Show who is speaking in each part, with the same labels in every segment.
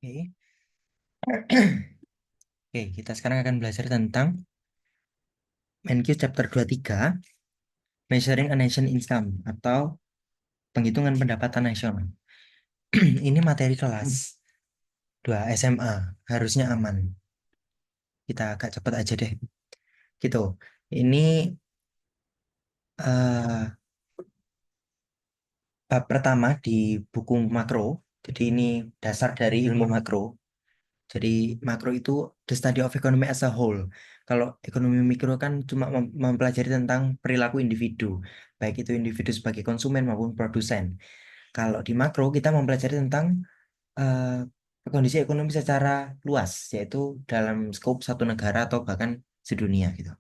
Speaker 1: Oke. Oke, kita sekarang akan belajar tentang Menkyu chapter 23, Measuring a Nation Income atau penghitungan pendapatan nasional. Ini materi kelas 2 SMA, harusnya aman. Kita agak cepat aja deh. Gitu. Ini eh, bab pertama di buku makro. Jadi ini dasar dari ilmu makro. Jadi makro itu the study of economy as a whole. Kalau ekonomi mikro kan cuma mempelajari tentang perilaku individu, baik itu individu sebagai konsumen maupun produsen. Kalau di makro kita mempelajari tentang kondisi ekonomi secara luas, yaitu dalam skop satu negara atau bahkan sedunia gitu.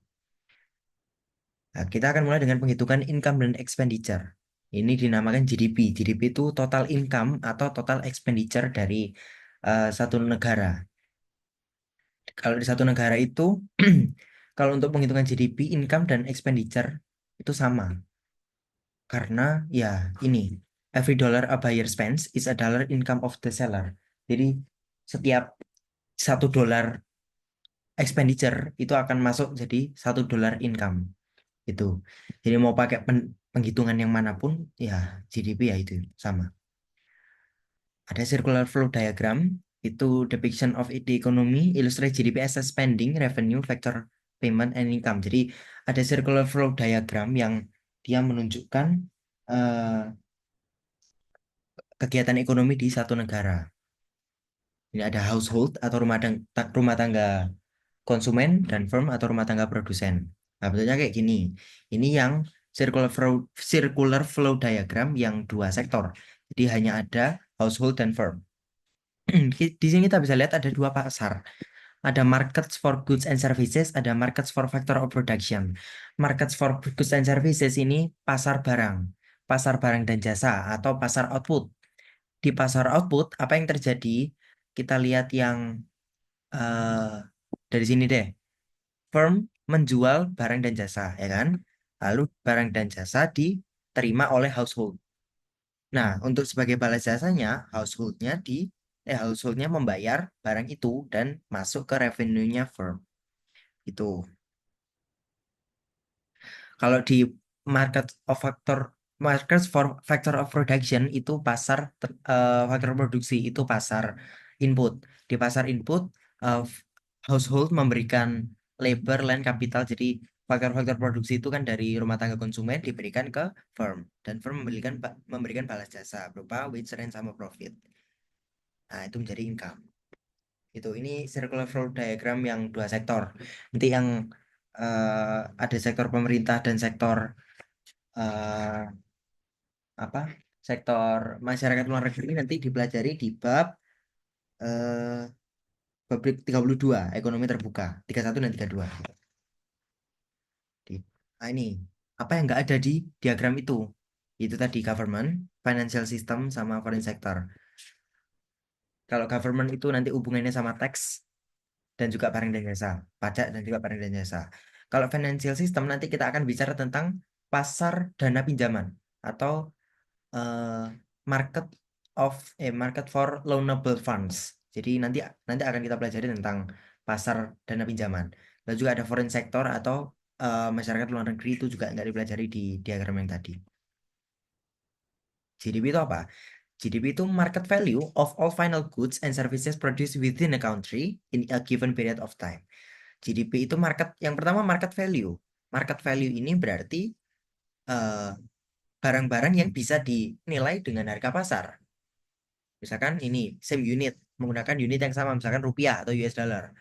Speaker 1: Nah, kita akan mulai dengan penghitungan income dan expenditure. Ini dinamakan GDP. GDP itu total income atau total expenditure dari satu negara. Kalau di satu negara itu, kalau untuk penghitungan GDP, income dan expenditure itu sama. Karena ya ini, every dollar a buyer spends is a dollar income of the seller. Jadi setiap $1 expenditure itu akan masuk jadi $1 income. Itu. Jadi mau pakai penghitungan yang manapun, ya GDP ya itu sama. Ada circular flow diagram, itu depiction of the economy, illustrate GDP as a spending, revenue, factor, payment, and income. Jadi ada circular flow diagram yang dia menunjukkan eh, kegiatan ekonomi di satu negara. Ini ada household atau rumah tangga konsumen dan firm atau rumah tangga produsen. Nah, bentuknya kayak gini. Ini yang circular flow diagram yang dua sektor. Jadi hanya ada household dan firm. Di sini kita bisa lihat ada dua pasar. Ada markets for goods and services, ada markets for factor of production. Markets for goods and services ini pasar barang dan jasa atau pasar output. Di pasar output, apa yang terjadi? Kita lihat yang eh, dari sini deh. Firm menjual barang dan jasa, ya kan? Lalu barang dan jasa diterima oleh household. Nah, untuk sebagai balas jasanya, householdnya membayar barang itu dan masuk ke revenue-nya firm. Itu. Kalau di market of factor market for factor of production itu faktor produksi itu pasar input. Di pasar input household memberikan labor, land, capital. Jadi faktor-faktor produksi itu kan dari rumah tangga konsumen diberikan ke firm dan firm memberikan balas jasa berupa wage, rent, sama profit. Nah, itu menjadi income. Ini circular flow diagram yang dua sektor. Nanti yang ada sektor pemerintah dan sektor eh, apa? Sektor masyarakat luar negeri nanti dipelajari di eh, bab 32 ekonomi terbuka, 31 dan 32. Nah, ini apa yang nggak ada di diagram itu? Itu tadi government, financial system, sama foreign sector. Kalau government itu nanti hubungannya sama tax dan juga barang dan jasa, pajak dan juga barang dan jasa. Kalau financial system nanti kita akan bicara tentang pasar dana pinjaman atau eh, market market for loanable funds. Jadi nanti nanti akan kita pelajari tentang pasar dana pinjaman. Lalu juga ada foreign sector atau masyarakat luar negeri itu juga nggak dipelajari di diagram yang tadi. GDP itu apa? GDP itu market value of all final goods and services produced within a country in a given period of time. GDP itu yang pertama market value. Market value ini berarti eh, barang-barang yang bisa dinilai dengan harga pasar. Misalkan ini same unit menggunakan unit yang sama, misalkan rupiah atau US dollar.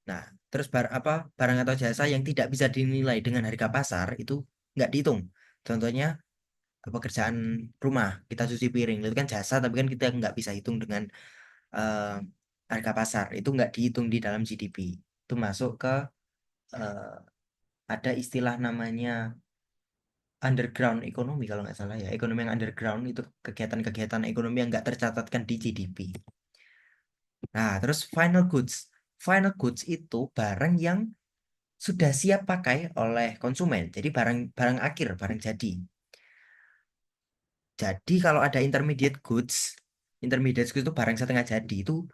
Speaker 1: Nah, terus barang atau jasa yang tidak bisa dinilai dengan harga pasar itu nggak dihitung. Contohnya pekerjaan rumah, kita cuci piring, itu kan jasa, tapi kan kita nggak bisa hitung dengan eh, harga pasar. Itu nggak dihitung di dalam GDP. Itu masuk ke eh, ada istilah namanya underground ekonomi kalau nggak salah ya. Ekonomi yang underground itu kegiatan-kegiatan ekonomi yang nggak tercatatkan di GDP. Nah, terus final goods. Final goods itu barang yang sudah siap pakai oleh konsumen. Jadi barang akhir, barang jadi. Jadi kalau ada intermediate goods itu barang setengah jadi itu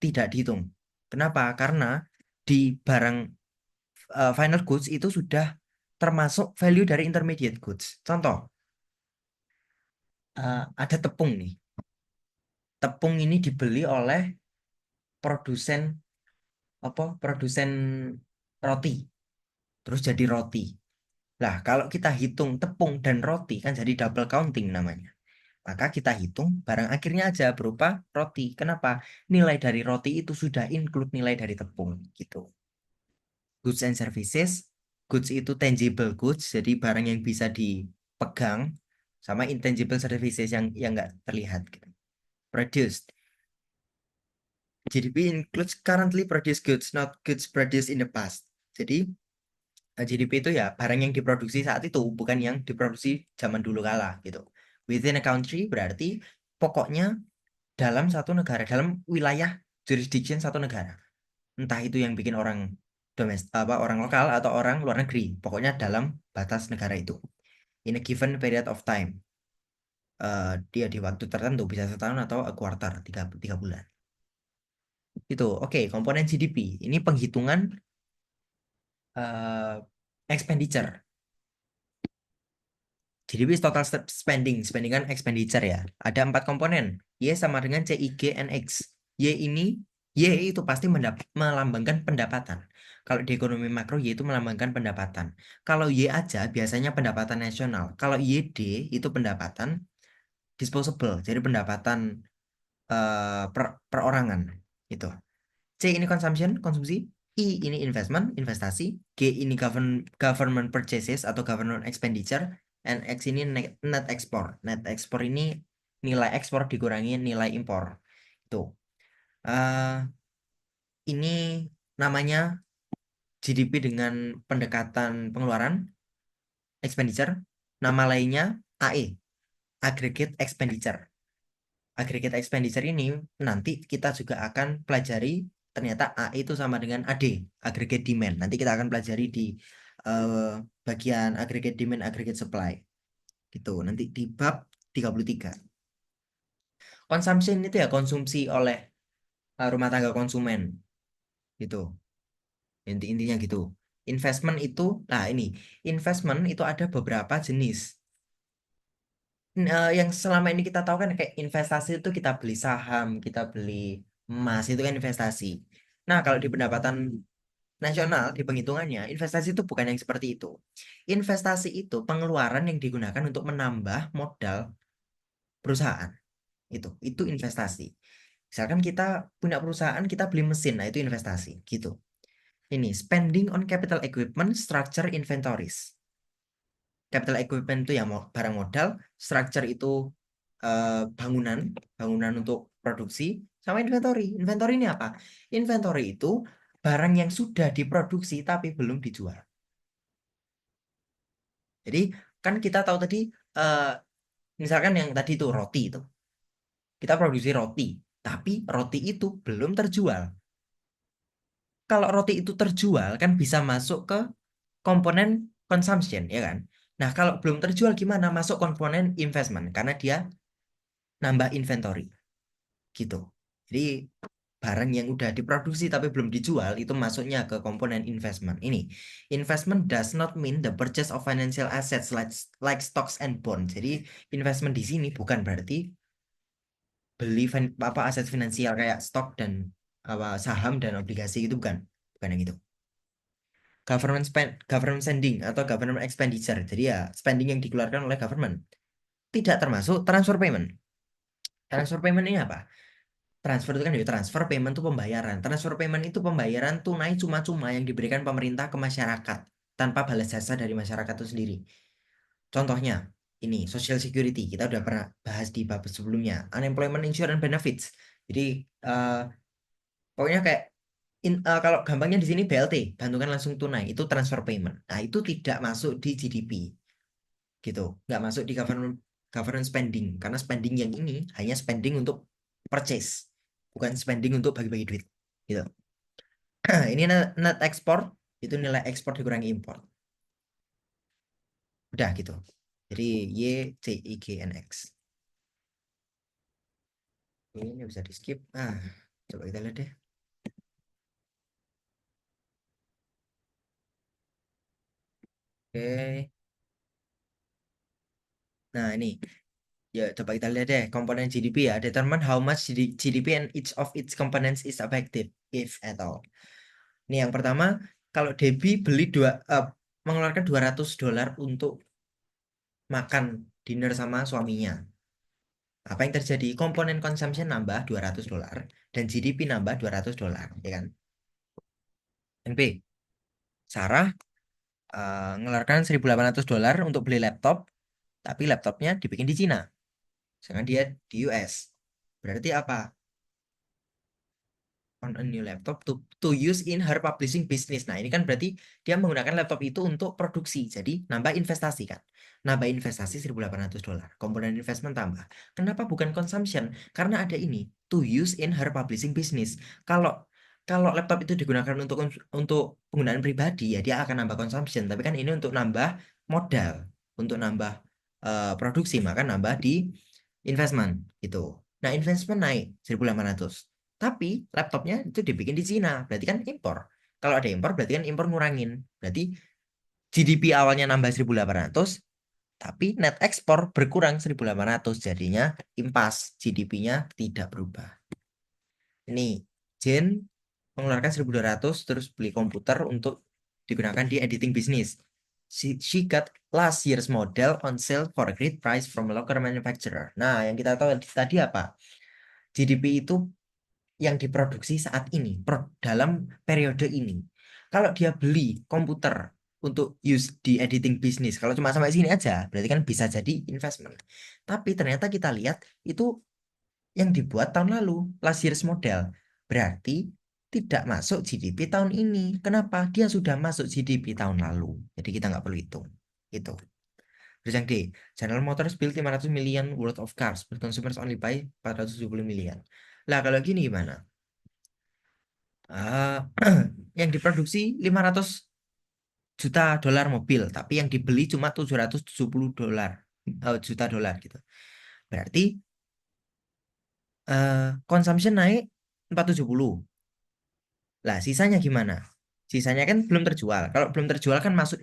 Speaker 1: tidak dihitung. Kenapa? Karena di barang final goods itu sudah termasuk value dari intermediate goods. Contoh, ada tepung nih. Tepung ini dibeli oleh produsen produsen roti, terus jadi roti. Lah, kalau kita hitung tepung dan roti kan jadi double counting namanya. Maka kita hitung barang akhirnya aja berupa roti. Kenapa? Nilai dari roti itu sudah include nilai dari tepung gitu. Goods and services, goods itu tangible goods, jadi barang yang bisa dipegang, sama intangible services yang nggak terlihat gitu. Produced. GDP includes currently produced goods, not goods produced in the past. Jadi GDP itu ya barang yang diproduksi saat itu, bukan yang diproduksi zaman dulu kala gitu. Within a country berarti pokoknya dalam satu negara, dalam wilayah jurisdiction satu negara. Entah itu yang bikin orang orang lokal atau orang luar negeri, pokoknya dalam batas negara itu. In a given period of time. Dia di waktu tertentu bisa setahun atau a quarter, tiga bulan. Itu, oke, komponen GDP. Ini penghitungan eh, expenditure. GDP is total spending, spending kan expenditure ya. Ada 4 komponen. Y sama dengan CIG NX. Y ini, Y itu pasti melambangkan pendapatan. Kalau di ekonomi makro, Y itu melambangkan pendapatan. Kalau Y aja biasanya pendapatan nasional. Kalau YD itu pendapatan disposable, jadi pendapatan perorangan. Itu. C ini consumption, konsumsi. I ini investment, investasi. G ini government purchases atau government expenditure. And X ini net export. Net export ini nilai ekspor dikurangi nilai impor. Itu. Eh, ini namanya GDP dengan pendekatan pengeluaran, expenditure. Nama lainnya AE, aggregate expenditure. Aggregate expenditure ini nanti kita juga akan pelajari ternyata A itu sama dengan AD, aggregate demand. Nanti kita akan pelajari di bagian aggregate demand, aggregate supply. Gitu. Nanti di bab 33. Consumption itu ya konsumsi oleh rumah tangga konsumen. Gitu. Intinya gitu. Investment itu, nah ini, investment itu ada beberapa jenis. Yang selama ini kita tahu kan kayak investasi itu kita beli saham, kita beli emas, itu kan investasi. Nah, kalau di pendapatan nasional, di penghitungannya, investasi itu bukan yang seperti itu. Investasi itu pengeluaran yang digunakan untuk menambah modal perusahaan. Itu investasi. Misalkan kita punya perusahaan, kita beli mesin, nah itu investasi, gitu. Ini spending on capital equipment, structure, inventories. Capital equipment itu ya barang modal, structure itu bangunan, bangunan untuk produksi, sama inventory. Inventory ini apa? Inventory itu barang yang sudah diproduksi tapi belum dijual. Jadi kan kita tahu tadi, eh, misalkan yang tadi itu roti itu, kita produksi roti, tapi roti itu belum terjual. Kalau roti itu terjual kan bisa masuk ke komponen consumption, ya kan? Nah, kalau belum terjual gimana? Masuk komponen investment karena dia nambah inventory gitu. Jadi barang yang udah diproduksi tapi belum dijual itu masuknya ke komponen investment. Ini investment does not mean the purchase of financial assets like stocks and bonds. Jadi investment di sini bukan berarti beli aset finansial kayak stok dan saham dan obligasi, itu bukan yang itu. Government spending atau government expenditure. Jadi ya spending yang dikeluarkan oleh government tidak termasuk transfer payment. Transfer payment ini apa? Transfer itu kan dari transfer payment itu pembayaran. Transfer payment itu pembayaran tunai cuma-cuma yang diberikan pemerintah ke masyarakat tanpa balas jasa dari masyarakat itu sendiri. Contohnya ini Social Security, kita udah pernah bahas di bab sebelumnya. Unemployment Insurance Benefits. Jadi eh, pokoknya kayak kalau gampangnya di sini BLT, bantuan langsung tunai, itu transfer payment. Nah, itu tidak masuk di GDP gitu. Nggak masuk di government spending karena spending yang ini hanya spending untuk purchase, bukan spending untuk bagi-bagi duit gitu. Ini net export itu nilai ekspor dikurangi impor. Udah gitu. Jadi Y, C, I, G, N, X. Ini bisa di skip. Coba kita lihat deh. Oke. Nah, ini ya coba kita lihat deh komponen GDP ya. Determine how much GDP and each of its components is affected, if at all. Ini yang pertama, kalau Debbie mengeluarkan $200 untuk makan dinner sama suaminya. Apa yang terjadi? Komponen consumption nambah $200 dan GDP nambah $200, ya kan? Yang B, Sarah mengeluarkan $1.800 untuk beli laptop, tapi laptopnya dibikin di Cina, sedangkan dia di US. Berarti apa? On a new laptop to use in her publishing business. Nah, ini kan berarti dia menggunakan laptop itu untuk produksi. Jadi nambah investasi kan. Nambah investasi $1.800. Komponen investment tambah. Kenapa bukan consumption? Karena ada ini to use in her publishing business. Kalau kalau laptop itu digunakan untuk penggunaan pribadi ya dia akan nambah consumption. Tapi kan ini untuk nambah modal, untuk nambah produksi, maka nambah di investment gitu. Nah, investment naik 1.800. Tapi laptopnya itu dibikin di Cina, berarti kan impor. Kalau ada impor, berarti kan impor ngurangin. Berarti GDP awalnya nambah 1.800, tapi net ekspor berkurang 1.800. Jadinya impas, GDP-nya tidak berubah. Ini Jen mengeluarkan 1.200 terus beli komputer untuk digunakan di editing bisnis. She got last year's model on sale for a great price from a local manufacturer. Nah, yang kita tahu tadi apa? GDP itu yang diproduksi saat ini dalam periode ini. Kalau dia beli komputer untuk use di editing bisnis, kalau cuma sampai sini aja, berarti kan bisa jadi investment. Tapi ternyata kita lihat itu yang dibuat tahun lalu, last year's model. Berarti tidak masuk GDP tahun ini. Kenapa? Dia sudah masuk GDP tahun lalu. Jadi kita nggak perlu hitung. Itu. Terus yang D, General Motors build 500 million worth of cars, but consumers only buy 470 million. Lah kalau gini gimana? Ah, yang diproduksi 500 juta dolar mobil, tapi yang dibeli cuma 770 juta dolar gitu. Berarti consumption naik 470. Lah, sisanya gimana? Sisanya kan belum terjual. Kalau belum terjual kan masuk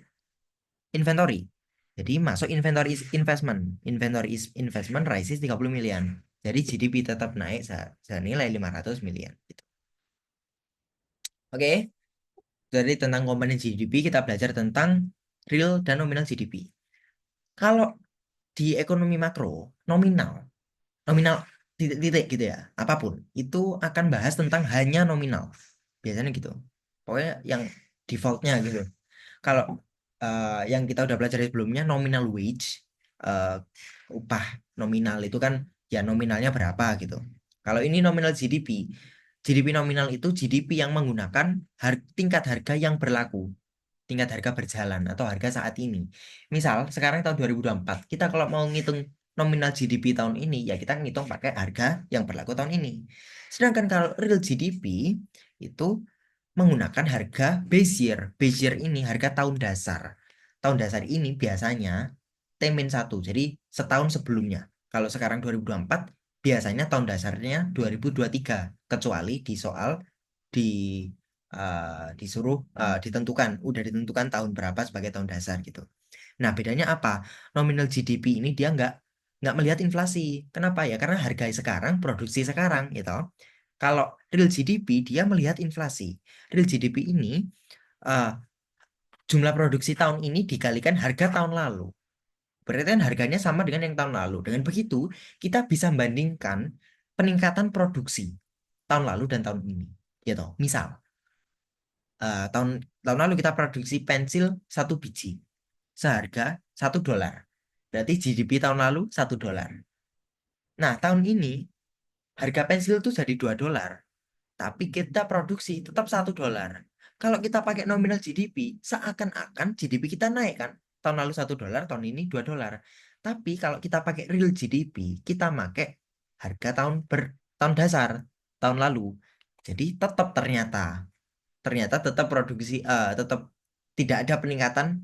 Speaker 1: inventory. Jadi masuk inventory is investment. Inventory is investment rises 30 million. Jadi GDP tetap naik senilai 500 million. Gitu. Oke. Jadi tentang komponen GDP kita belajar tentang real dan nominal GDP. Kalau di ekonomi makro, nominal, nominal titik-titik gitu ya, apapun, itu akan bahas tentang hanya nominal. Biasanya gitu. Pokoknya yang defaultnya gitu. Kalau yang kita udah pelajari sebelumnya, nominal wage, eh, upah nominal itu kan ya nominalnya berapa gitu. Kalau ini nominal GDP, GDP nominal itu GDP yang menggunakan tingkat harga yang berlaku, tingkat harga berjalan atau harga saat ini. Misal sekarang tahun 2024, kita kalau mau ngitung nominal GDP tahun ini, ya kita ngitung pakai harga yang berlaku tahun ini. Sedangkan kalau real GDP itu menggunakan harga base year. Base year ini harga tahun dasar. Tahun dasar ini biasanya T-1, jadi setahun sebelumnya. Kalau sekarang 2024, biasanya tahun dasarnya 2023, kecuali di soal di disuruh udah ditentukan tahun berapa sebagai tahun dasar gitu. Nah, bedanya apa? Nominal GDP ini dia nggak melihat inflasi. Kenapa ya? Karena harga sekarang, produksi sekarang, gitu. Kalau real GDP dia melihat inflasi. Real GDP ini eh, jumlah produksi tahun ini dikalikan harga tahun lalu. Berarti kan harganya sama dengan yang tahun lalu. Dengan begitu, kita bisa bandingkan peningkatan produksi tahun lalu dan tahun ini. Gitu. Misal, tahun tahun lalu kita produksi pensil 1 biji seharga $1. Berarti GDP tahun lalu $1. Nah, tahun ini harga pensil itu jadi $2. Tapi kita produksi tetap $1. Kalau kita pakai nominal GDP, seakan-akan GDP kita naik kan. Tahun lalu $1, tahun ini $2. Tapi kalau kita pakai real GDP, kita pakai harga tahun dasar, tahun lalu. Jadi tetap ternyata tetap produksi, tetap tidak ada peningkatan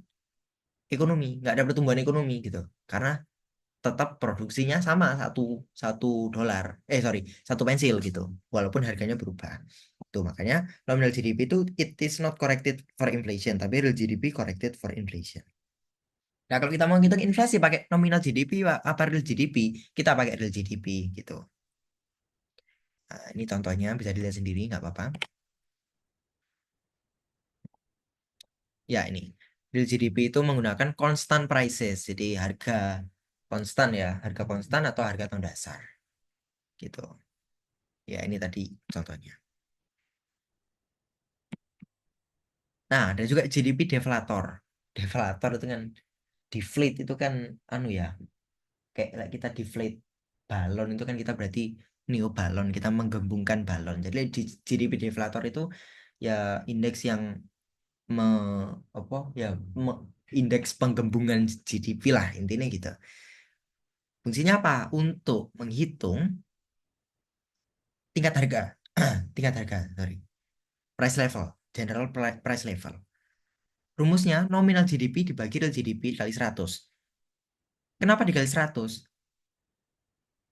Speaker 1: ekonomi, nggak ada pertumbuhan ekonomi gitu. Karena tetap produksinya sama satu satu dolar sorry 1 pensil gitu walaupun harganya berubah tuh makanya nominal GDP itu it is not corrected for inflation tapi real GDP corrected for inflation. Nah, kalau kita mau ngitung inflasi pakai nominal GDP apa real GDP, kita pakai real GDP gitu. Nah, ini contohnya bisa dilihat sendiri, nggak apa-apa. Ya, ini real GDP itu menggunakan constant prices, jadi harga konstan ya, harga konstan atau harga tahun dasar gitu. Ya, ini tadi contohnya. Nah, ada juga GDP deflator. Deflator itu kan deflate itu kan anu ya, kayak like kita deflate balon itu kan kita berarti neo balon, kita menggembungkan balon. Jadi di GDP deflator itu ya indeks yang me, apa ya indeks penggembungan GDP lah intinya gitu. Fungsinya apa? Untuk menghitung tingkat harga, tingkat harga, sorry, price level, general price level. Rumusnya nominal GDP dibagi real GDP kali 100. Kenapa dikali 100?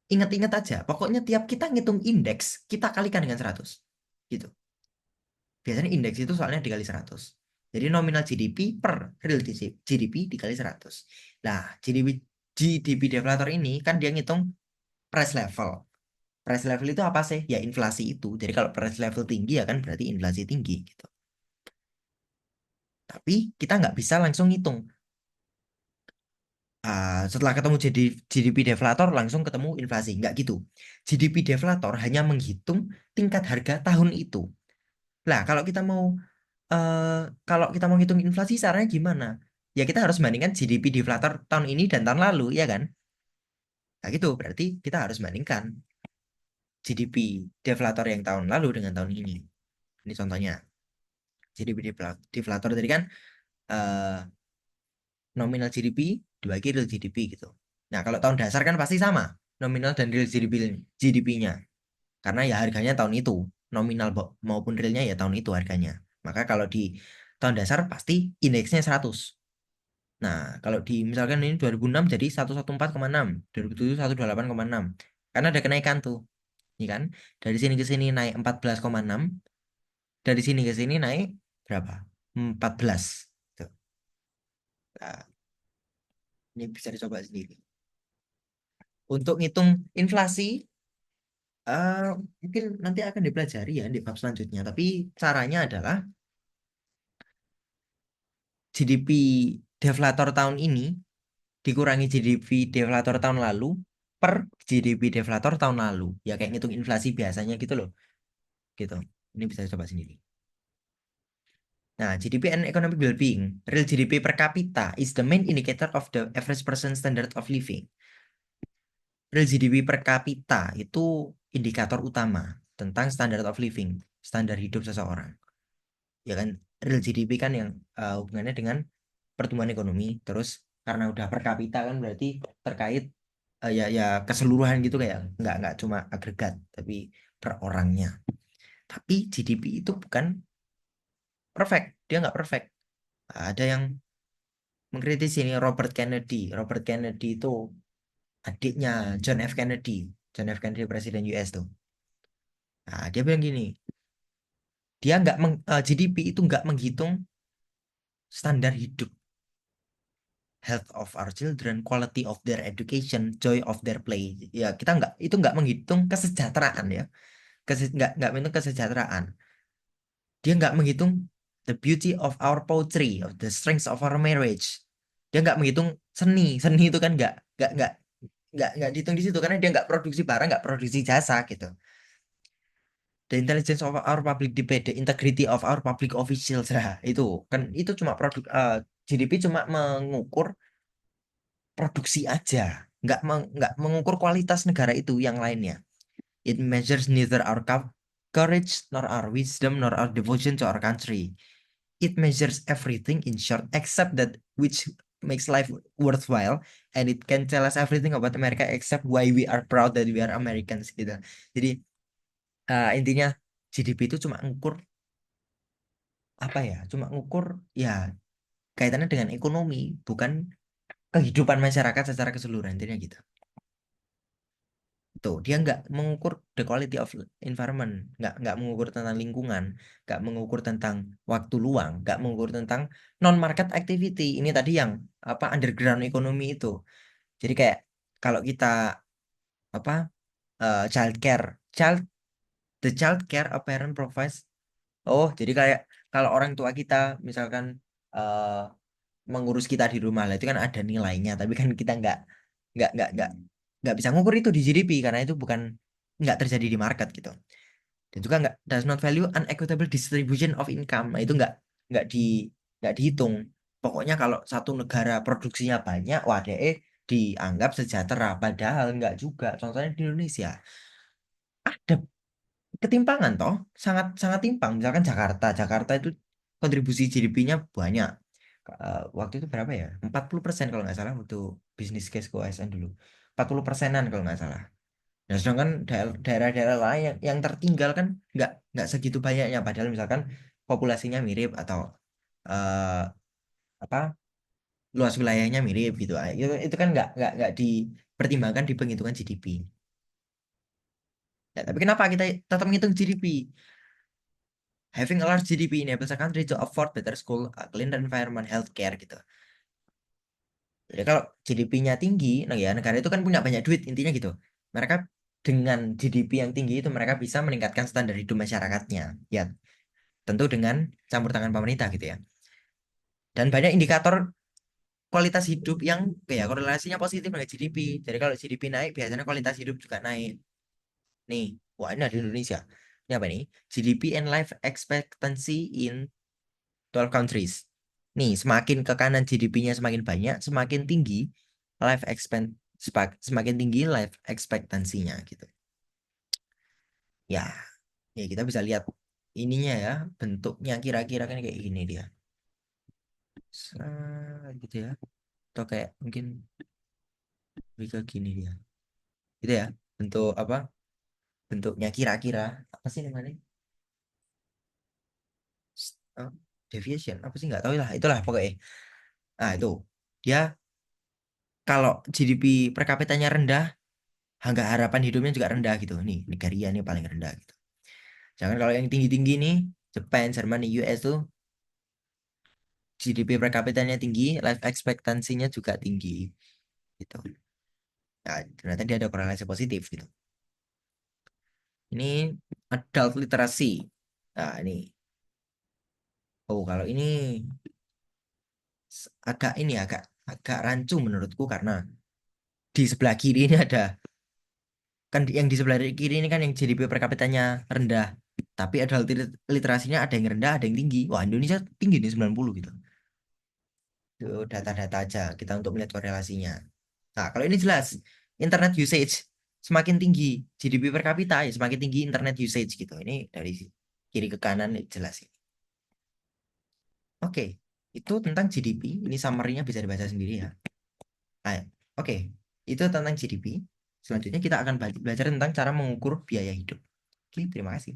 Speaker 1: Ingat-ingat aja, pokoknya tiap kita ngitung indeks, kita kalikan dengan 100. Gitu. Biasanya indeks itu soalnya dikali 100. Jadi nominal GDP per real GDP dikali 100. Nah, GDP deflator ini kan dia ngitung price level. Price level itu apa sih? Ya inflasi itu. Jadi kalau price level tinggi ya kan berarti inflasi tinggi gitu. Tapi kita nggak bisa langsung ngitung. Setelah ketemu jadi GDP deflator langsung ketemu inflasi. Nggak gitu. GDP deflator hanya menghitung tingkat harga tahun itu. Nah, eh, kalau kita mau ngitung inflasi caranya gimana? Ya kita harus bandingkan GDP deflator tahun ini dan tahun lalu, ya kan? Nah, gitu. Berarti kita harus bandingkan GDP deflator yang tahun lalu dengan tahun ini. Ini contohnya. GDP deflator tadi kan eh, nominal GDP dibagi real GDP gitu. Nah, kalau tahun dasar kan pasti sama. Nominal dan real GDP-nya. Karena ya harganya tahun itu. Nominal maupun realnya ya tahun itu harganya. Maka kalau di tahun dasar pasti indeksnya 100. Nah, kalau di misalkan ini 2006 jadi 114,6, 2007 128,6. Karena ada kenaikan tuh, ini kan. Dari sini ke sini naik 14,6, dari sini ke sini naik berapa? 14. Tuh. Nah, ini bisa dicoba sendiri. Untuk ngitung inflasi, eh, mungkin nanti akan dipelajari ya di bab selanjutnya. Tapi caranya adalah GDP deflator tahun ini dikurangi GDP deflator tahun lalu per GDP deflator tahun lalu. Ya kayak ngitung inflasi biasanya gitu loh. Gitu. Ini bisa coba sendiri. Nah, GDP and economic well-being. Real GDP per capita is the main indicator of the average person standard of living. Real GDP per kapita itu indikator utama tentang standard of living, standar hidup seseorang. Ya kan, real GDP kan yang hubungannya dengan pertumbuhan ekonomi. Terus karena udah per kapita kan berarti terkait ya keseluruhan gitu kayak nggak cuma agregat tapi per orangnya. Tapi GDP itu bukan perfect, dia nggak perfect. Ada yang mengkritisi ini Robert Kennedy. Robert Kennedy itu adiknya John F. Kennedy. John F. Kennedy presiden US tuh. Nah, dia bilang gini, dia nggak GDP itu nggak menghitung standar hidup, health of our children, quality of their education, joy of their play. Ya kita nggak itu nggak menghitung kesejahteraan ya, nggak menghitung kesejahteraan. Dia nggak menghitung the beauty of our poetry, of the strength of our marriage. Dia nggak menghitung seni, seni itu kan nggak dihitung di situ karena dia nggak produksi barang, nggak produksi jasa gitu. The intelligence of our public debate, the integrity of our public officials. Nah, itu kan itu cuma GDP cuma mengukur produksi aja, nggak mengukur kualitas negara itu yang lainnya. It measures neither our courage nor our wisdom nor our devotion to our country. It measures everything in short except that which makes life worthwhile, and it can tell us everything about America except why we are proud that we are Americans gitu. Jadi intinya GDP itu cuma ngukur apa ya? Cuma ngukur ya kaitannya dengan ekonomi, bukan kehidupan masyarakat secara keseluruhan intinya gitu. Tuh, dia nggak mengukur the quality of environment, nggak mengukur tentang lingkungan, nggak mengukur tentang waktu luang, nggak mengukur tentang non market activity. Ini tadi yang apa underground economy itu. Jadi kayak kalau kita apa child care, the child care a parent provides. Oh, jadi kayak kalau orang tua kita misalkan eh, mengurus kita di rumah lah itu kan ada nilainya, tapi kan kita nggak nggak nggak nggak bisa ngukur itu di GDP karena itu bukan nggak terjadi di market gitu. Dan juga nggak does not value unequitable distribution of income. Nah, itu nggak di nggak dihitung. Pokoknya kalau satu negara produksinya banyak, wah deh dianggap sejahtera, padahal nggak juga. Contohnya di Indonesia ada ketimpangan toh, sangat sangat timpang. Misalkan Jakarta itu kontribusi GDP-nya banyak. Waktu itu berapa ya? 40% kalau nggak salah waktu bisnis case ke OSN dulu. 40%-an kalau nggak salah. Nah, sedangkan daerah-daerah lain yang tertinggal kan nggak segitu banyaknya. Padahal misalkan populasinya mirip atau eh, apa luas wilayahnya mirip gitu. Itu kan nggak dipertimbangkan di penghitungan GDP. Ya, tapi kenapa kita tetap menghitung GDP? Having a large GDP enables a country to afford better school, a cleaner environment, healthcare gitu. Jadi kalau GDP-nya tinggi, nah ya negara itu kan punya banyak duit intinya gitu. Mereka dengan GDP yang tinggi itu mereka bisa meningkatkan standar hidup masyarakatnya. Ya, tentu dengan campur tangan pemerintah gitu ya. Dan banyak indikator kualitas hidup yang ya korelasinya positif dengan GDP. Jadi kalau GDP naik, biasanya kualitas hidup juga naik. Nih, wah ini ada di Indonesia. Ini apa nih? GDP and life expectancy in 12 countries. Nih, semakin ke kanan GDP-nya semakin banyak, semakin tinggi life expect semakin tinggi life expectancy-nya gitu. Ya, ya kita bisa lihat ininya ya, bentuknya kira-kira kan kayak gini dia. Gitu ya. Atau kayak mungkin lebih ke gini dia. Gitu ya. Bentuk apa? Bentuknya kira-kira apa sih namanya? Oh, deviation apa sih nggak tahu lah. Itulah pokoknya. Nah, itu. Dia kalau GDP per kapitanya rendah, angka harapan hidupnya juga rendah gitu. Nih, Nigeria nih paling rendah gitu. Jangan kalau yang tinggi-tinggi nih, Jepang, Jerman, US tuh GDP per kapitanya tinggi, life expectancy-nya juga tinggi gitu. Nah, ternyata dia ada korelasi positif gitu. Ini adult literasi. Nah, ini. Oh, kalau ini agak ini agak agak rancu menurutku karena di sebelah kiri ini ada kan yang di sebelah kiri ini kan yang GDP per kapitanya rendah. Tapi adult literasinya ada yang rendah, ada yang tinggi. Wah, Indonesia tinggi nih 90 gitu. Itu data-data aja kita untuk melihat korelasinya. Nah, kalau ini jelas internet usage semakin tinggi GDP per kapita ya semakin tinggi internet usage gitu. Ini dari kiri ke kanan jelas. Oke, itu tentang GDP. Ini summary-nya bisa dibaca sendiri ya. Nah, oke, itu tentang GDP. Selanjutnya kita akan belajar tentang cara mengukur biaya hidup. Oke, terima kasih.